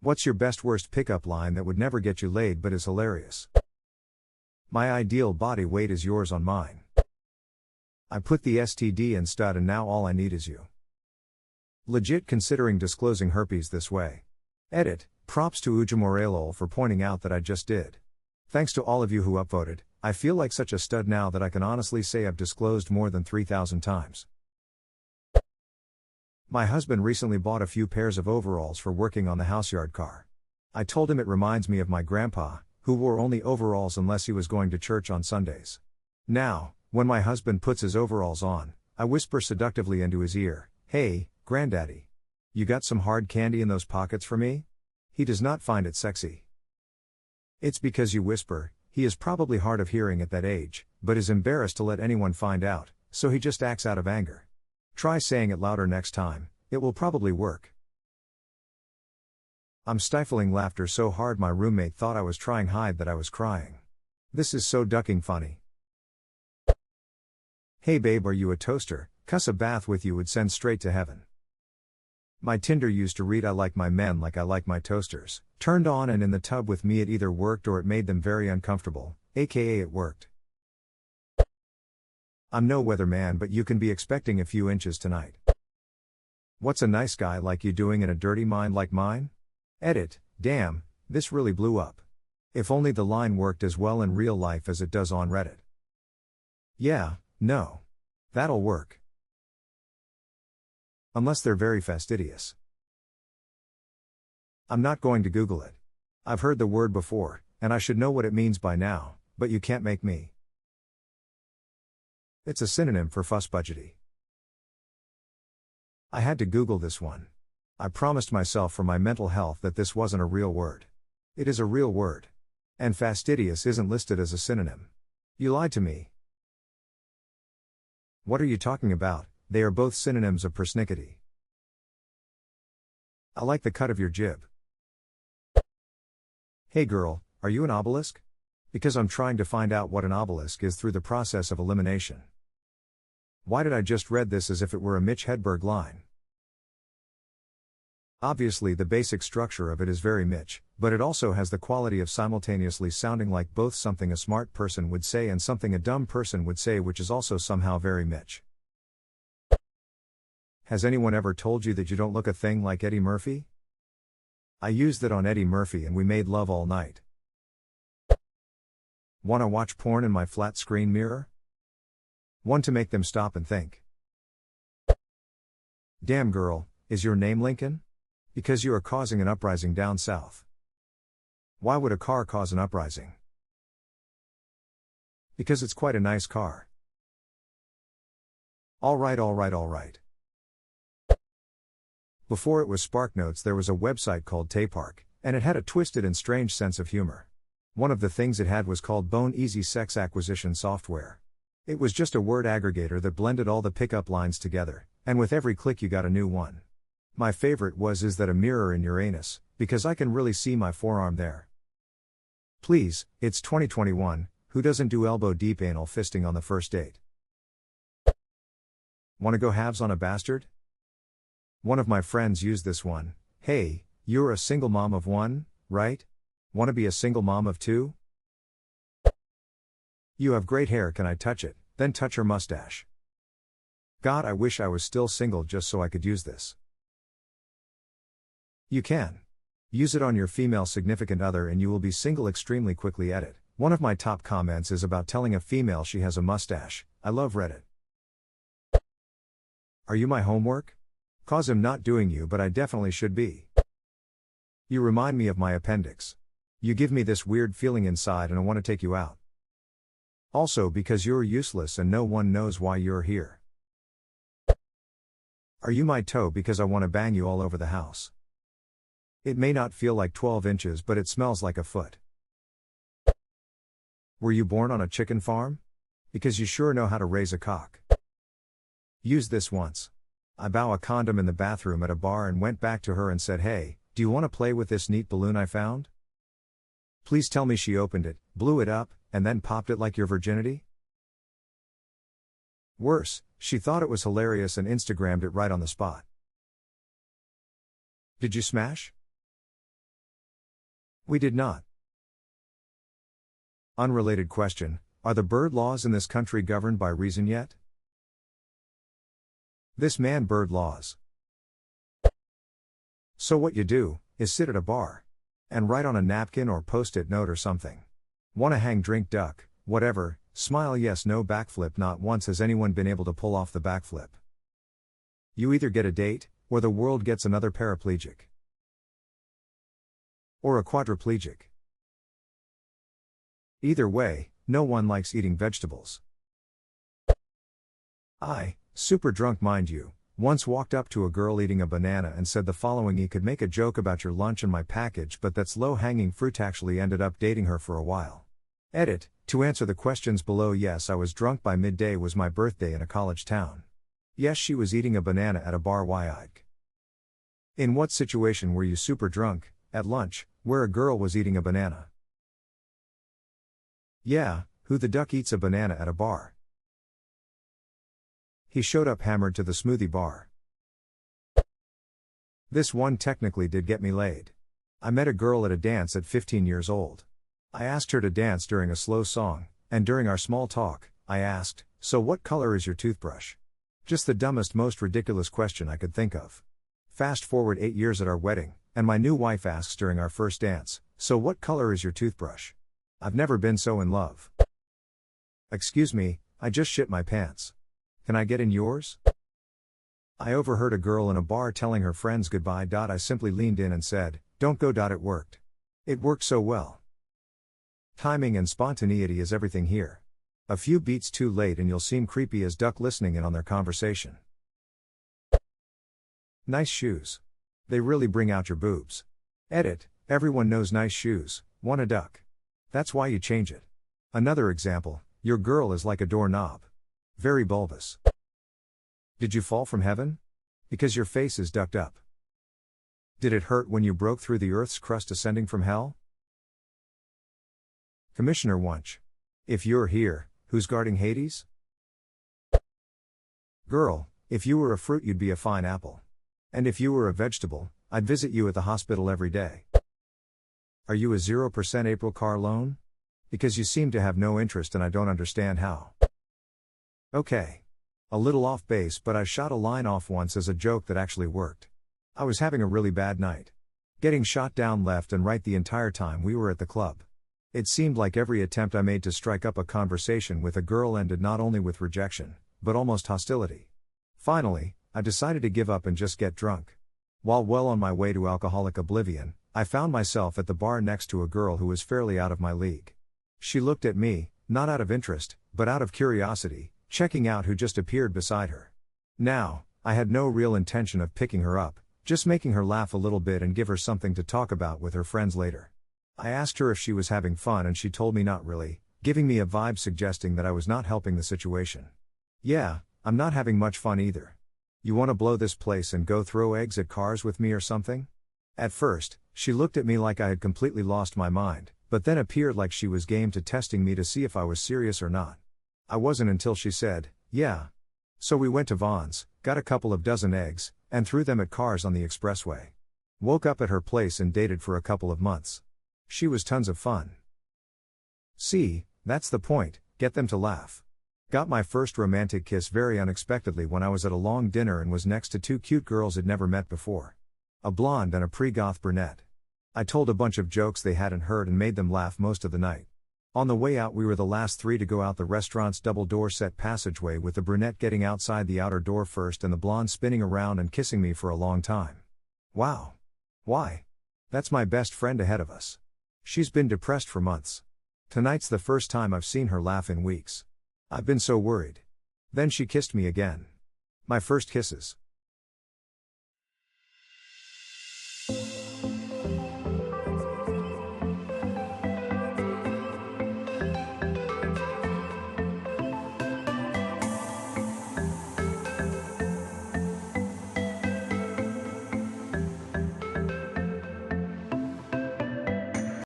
What's your best worst pickup line that would never get you laid but is hilarious? My ideal body weight is yours on mine. I put the STD in stud and now all I need is you. Legit considering disclosing herpes this way. Edit, props to Ujamorelol for pointing out that I just did. Thanks to all of you who upvoted, I feel like such a stud now that I can honestly say I've disclosed more than 3,000 times. My husband recently bought a few pairs of overalls for working on the houseyard car. I told him it reminds me of my grandpa, who wore only overalls unless he was going to church on Sundays. Now, when my husband puts his overalls on, I whisper seductively into his ear, "Hey, Granddaddy. You got some hard candy in those pockets for me?" He does not find it sexy. It's because you whisper, he is probably hard of hearing at that age, but is embarrassed to let anyone find out, so he just acts out of anger. Try saying it louder next time, it will probably work. I'm stifling laughter so hard my roommate thought I was trying hide that I was crying. This is so ducking funny. Hey babe, are you a toaster? 'Cause a bath with you would send straight to heaven. My Tinder used to read I like my men like I like my toasters. Turned on and in the tub with me it either worked or it made them very uncomfortable, aka it worked. I'm no weatherman but you can be expecting a few inches tonight. What's a nice guy like you doing in a dirty mind like mine? Edit, damn, this really blew up. If only the line worked as well in real life as it does on Reddit. Yeah, no. That'll work. Unless they're very fastidious. I'm not going to Google it. I've heard the word before, and I should know what it means by now, but you can't make me. It's a synonym for fuss-budgety. I had to Google this one. I promised myself for my mental health that this wasn't a real word. It is a real word. And fastidious isn't listed as a synonym. You lied to me. What are you talking about? They are both synonyms of persnickety. I like the cut of your jib. Hey girl, are you an obelisk? Because I'm trying to find out what an obelisk is through the process of elimination. Why did I just read this as if it were a Mitch Hedberg line? Obviously the basic structure of it is very Mitch, but it also has the quality of simultaneously sounding like both something a smart person would say and something a dumb person would say, which is also somehow very Mitch. Has anyone ever told you that you don't look a thing like Eddie Murphy? I used that on Eddie Murphy and we made love all night. Wanna watch porn in my flat screen mirror? One to make them stop and think. Damn girl, is your name Lincoln? Because you are causing an uprising down south. Why would a car cause an uprising? Because it's quite a nice car. Alright. Before it was SparkNotes there was a website called Taypark, and it had a twisted and strange sense of humor. One of the things it had was called Bone Easy Sex Acquisition Software. It was just a word aggregator that blended all the pickup lines together, and with every click you got a new one. My favorite was "Is that a mirror in your anus? Because I can really see my forearm there." Please, it's 2021, who doesn't do elbow deep anal fisting on the first date? Wanna go halves on a bastard? One of my friends used this one. Hey, you're a single mom of one, right? Wanna be a single mom of two? You have great hair, can I touch it? Then touch her mustache. God, I wish I was still single just so I could use this. You can. Use it on your female significant other and you will be single extremely quickly. Edit. One of my top comments is about telling a female she has a mustache. I love Reddit. Are you my homework? 'Cause I'm not doing you, but I definitely should be. You remind me of my appendix. You give me this weird feeling inside and I want to take you out. Also because you're useless and no one knows why you're here. Are you my toe? Because I want to bang you all over the house. It may not feel like 12 inches but it smells like a foot. Were you born on a chicken farm? Because you sure know how to raise a cock. Used this once. I bought a condom in the bathroom at a bar and went back to her and said, "Hey, do you want to play with this neat balloon I found?" Please tell me she opened it, blew it up, and then popped it like your virginity? Worse, she thought it was hilarious and Instagrammed it right on the spot. Did you smash? We did not. Unrelated question, are the bird laws in this country governed by reason yet? This man bird laws. So what you do, is sit at a bar. And write on a napkin or post-it note or something. Wanna hang drink duck, whatever, smile yes no backflip not once has anyone been able to pull off the backflip. You either get a date, or the world gets another paraplegic. Or a quadriplegic. Either way, no one likes eating vegetables. I, super drunk mind you, once walked up to a girl eating a banana and said the following: "You could make a joke about your lunch and my package, but that's low-hanging fruit." Actually ended up dating her for a while. Edit, to answer the questions below. Yes, I was drunk by midday, was my birthday in a college town. Yes, she was eating a banana at a bar. Why? In what situation were you super drunk? At lunch, where a girl was eating a banana. Yeah, who the duck eats a banana at a bar? He showed up hammered to the smoothie bar. This one technically did get me laid. I met a girl at a dance at 15 years old. I asked her to dance during a slow song, and during our small talk, I asked, "So what color is your toothbrush?" Just the dumbest, most ridiculous question I could think of. Fast forward 8 years at our wedding, and my new wife asks during our first dance, "So what color is your toothbrush?" I've never been so in love. Excuse me, I just shit my pants. Can I get in yours? I overheard a girl in a bar telling her friends goodbye. I simply leaned in and said, "Don't go." It worked. It worked so well. Timing and spontaneity is everything here. A few beats too late and you'll seem creepy as duck listening in on their conversation. Nice shoes. They really bring out your boobs. Edit, everyone knows nice shoes, want a duck. That's why you change it. Another example, your girl is like a doorknob. Very bulbous. Did you fall from heaven? Because your face is ducked up. Did it hurt when you broke through the earth's crust ascending from hell? Commissioner Wunsch. If you're here, who's guarding Hades? Girl, if you were a fruit you'd be a fine apple. And if you were a vegetable, I'd visit you at the hospital every day. Are you a 0% April car loan? Because you seem to have no interest and I don't understand how. Okay. A little off base, but I shot a line off once as a joke that actually worked. I was having a really bad night. Getting shot down left and right the entire time we were at the club. It seemed like every attempt I made to strike up a conversation with a girl ended not only with rejection, but almost hostility. Finally, I decided to give up and just get drunk. While well on my way to alcoholic oblivion, I found myself at the bar next to a girl who was fairly out of my league. She looked at me, not out of interest, but out of curiosity, checking out who just appeared beside her. Now, I had no real intention of picking her up, just making her laugh a little bit and give her something to talk about with her friends later. I asked her if she was having fun and she told me not really, giving me a vibe suggesting that I was not helping the situation. Yeah, I'm not having much fun either. You want to blow this place and go throw eggs at cars with me or something? At first, she looked at me like I had completely lost my mind, but then appeared like she was game to testing me to see if I was serious or not. I wasn't until she said, "Yeah." So we went to Vaughn's, got a couple of dozen eggs, and threw them at cars on the expressway. Woke up at her place and dated for a couple of months. She was tons of fun. See, that's the point, get them to laugh. Got my first romantic kiss very unexpectedly when I was at a long dinner and was next to two cute girls I'd never met before. A blonde and a pre-goth brunette. I told a bunch of jokes they hadn't heard and made them laugh most of the night. On the way out we were the last three to go out the restaurant's double-door set passageway, with the brunette getting outside the outer door first and the blonde spinning around and kissing me for a long time. Wow. Why? That's my best friend ahead of us. She's been depressed for months. Tonight's the first time I've seen her laugh in weeks. I've been so worried. Then she kissed me again. My first kisses.